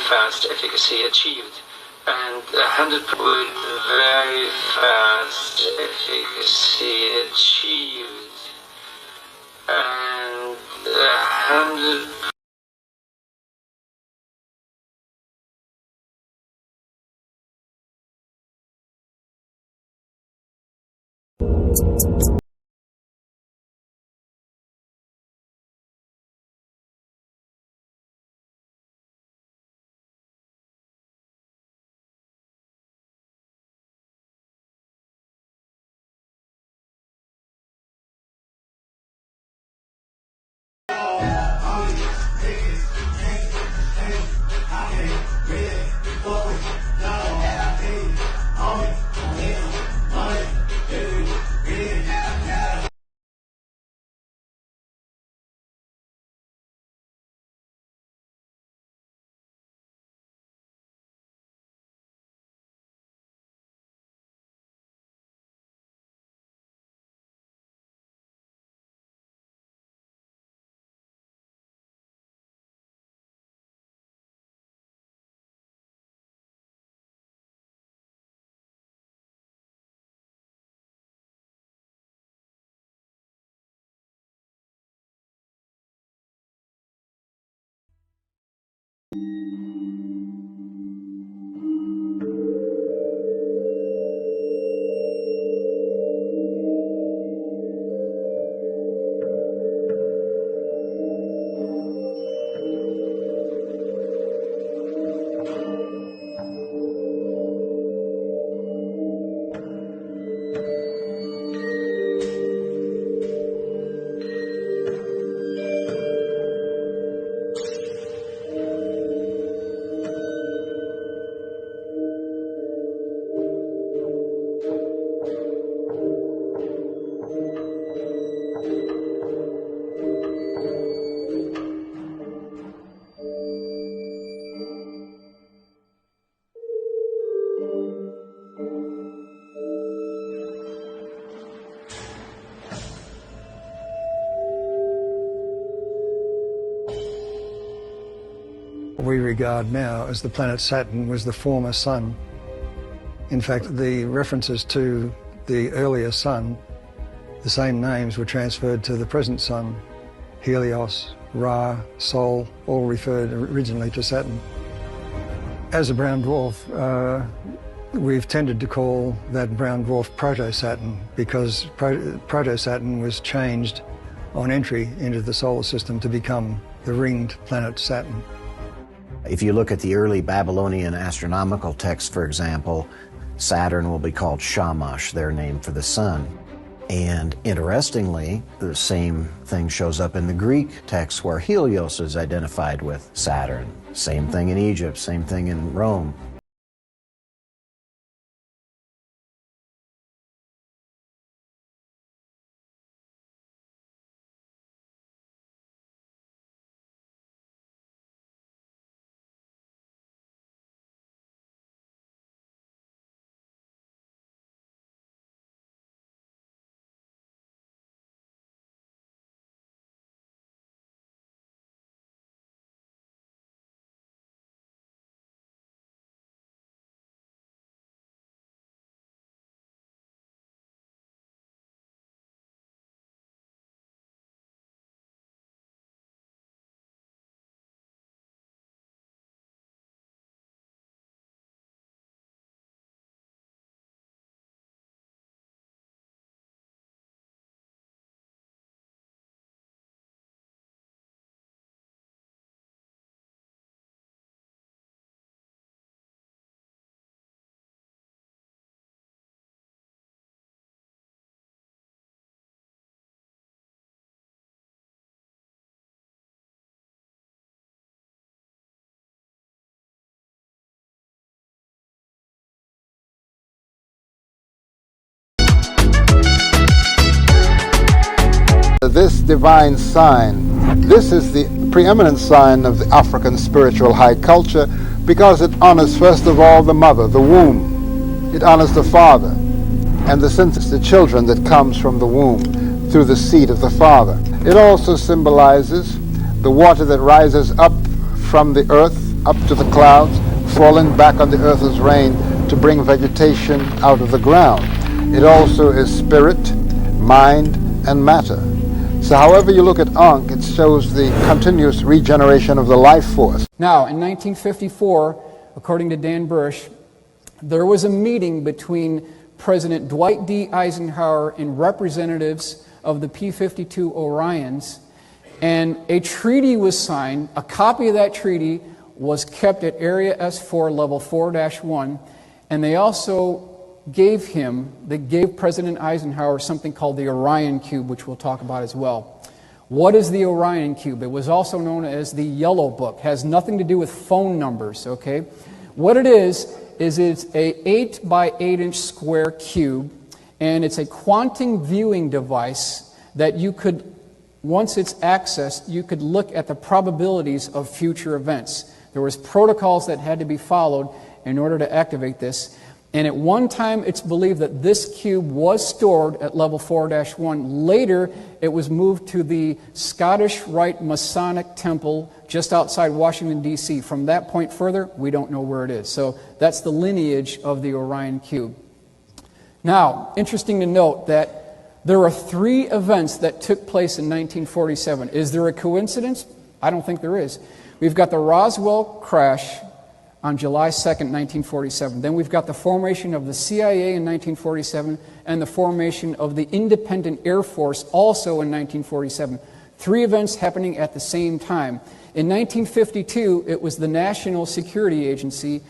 fast efficacy achieved, and 100 with very fast efficacy achieved, and 100. We regard now as the planet Saturn was the former Sun. In fact, the references to the earlier Sun, the same names were transferred to the present Sun. Helios, Ra, Sol, all referred originally to Saturn. As a brown dwarf, we've tended to call that brown dwarf Proto-Saturn because Proto-Saturn was changed on entry into the solar system to become the ringed planet Saturn. If you look at the early Babylonian astronomical texts, for example, Saturn will be called Shamash, their name for the sun. And interestingly, the same thing shows up in the Greek text where Helios is identified with Saturn. Same thing in Egypt, same thing in Rome. This divine sign, this is the preeminent sign of the African spiritual high culture because it honors first of all the mother, the womb. It honors the father and the children that comes from the womb through the seed of the father. It also symbolizes the water that rises up from the earth up to the clouds, falling back on the earth as rain to bring vegetation out of the ground. It also is spirit, mind, and matter. So however you look at Ankh, it shows the continuous regeneration of the life force. Now, in 1954, according to Dan Bush, there was a meeting between President Dwight D. Eisenhower and representatives of the P-52 Orions, and a treaty was signed. A copy of that treaty was kept at Area S4, Level 4-1, and they also gave President Eisenhower something called the Orion Cube, which we'll talk about as well. What is the Orion Cube? It was also known as the Yellow Book. It has nothing to do with phone numbers, okay? What it is it's a 8 by 8 inch square cube, and it's a quantum viewing device that you could, once it's accessed, you could look at the probabilities of future events. There was protocols that had to be followed in order to activate this. And at one time, it's believed that this cube was stored at level 4-1. Later, it was moved to the Scottish Rite Masonic Temple just outside Washington, D.C. From that point further, we don't know where it is. So that's the lineage of the Orion Cube. Now, interesting to note that there are 3 events that took place in 1947. Is there a coincidence? I don't think there is. We've got the Roswell crash on July 2nd, 1947. Then we've got the formation of the CIA in 1947 and the formation of the Independent Air Force also in 1947. 3 events happening at the same time. In 1952, it was the National Security Agency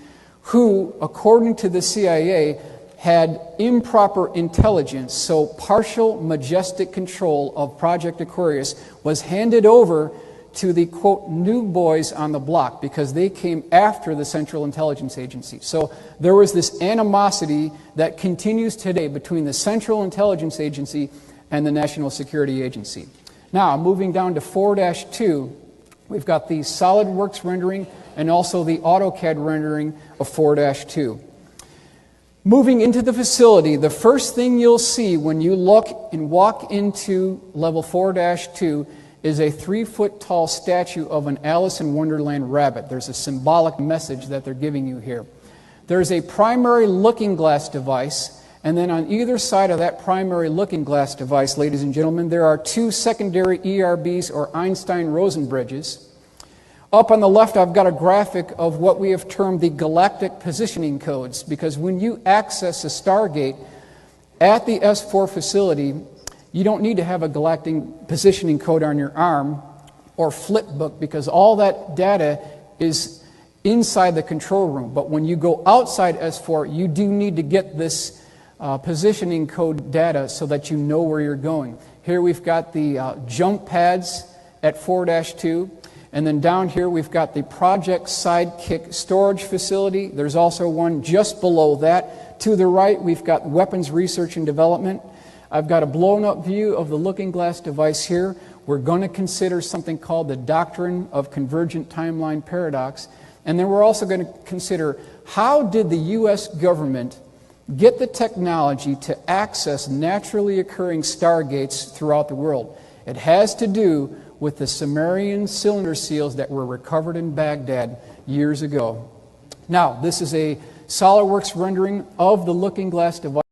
who, according to the CIA, had improper intelligence, so partial majestic control of Project Aquarius was handed over to the, quote, new boys on the block because they came after the Central Intelligence Agency. So there was this animosity that continues today between the Central Intelligence Agency and the National Security Agency. Now, moving down to 4-2, we've got the SolidWorks rendering and also the AutoCAD rendering of 4-2. Moving into the facility, the first thing you'll see when you look and walk into level 4-2 is a 3-foot-tall statue of an Alice in Wonderland rabbit. There's a symbolic message that they're giving you here. There's a primary looking glass device, and then on either side of that primary looking glass device, ladies and gentlemen, there are 2 secondary ERBs or Einstein-Rosen bridges. Up on the left, I've got a graphic of what we have termed the galactic positioning codes, because when you access a Stargate at the S4 facility, you don't need to have a galactic positioning code on your arm or flip book because all that data is inside the control room. But when you go outside S4, you do need to get this positioning code data so that you know where you're going. Here we've got the jump pads at 4-2. And then down here we've got the Project Sidekick storage facility. There's also one just below that. To the right, we've got weapons research and development. I've got a blown-up view of the looking glass device here. We're going to consider something called the doctrine of convergent timeline paradox. And then we're also going to consider how did the U.S. government get the technology to access naturally occurring stargates throughout the world. It has to do with the Sumerian cylinder seals that were recovered in Baghdad years ago. Now, this is a SolidWorks rendering of the looking glass device.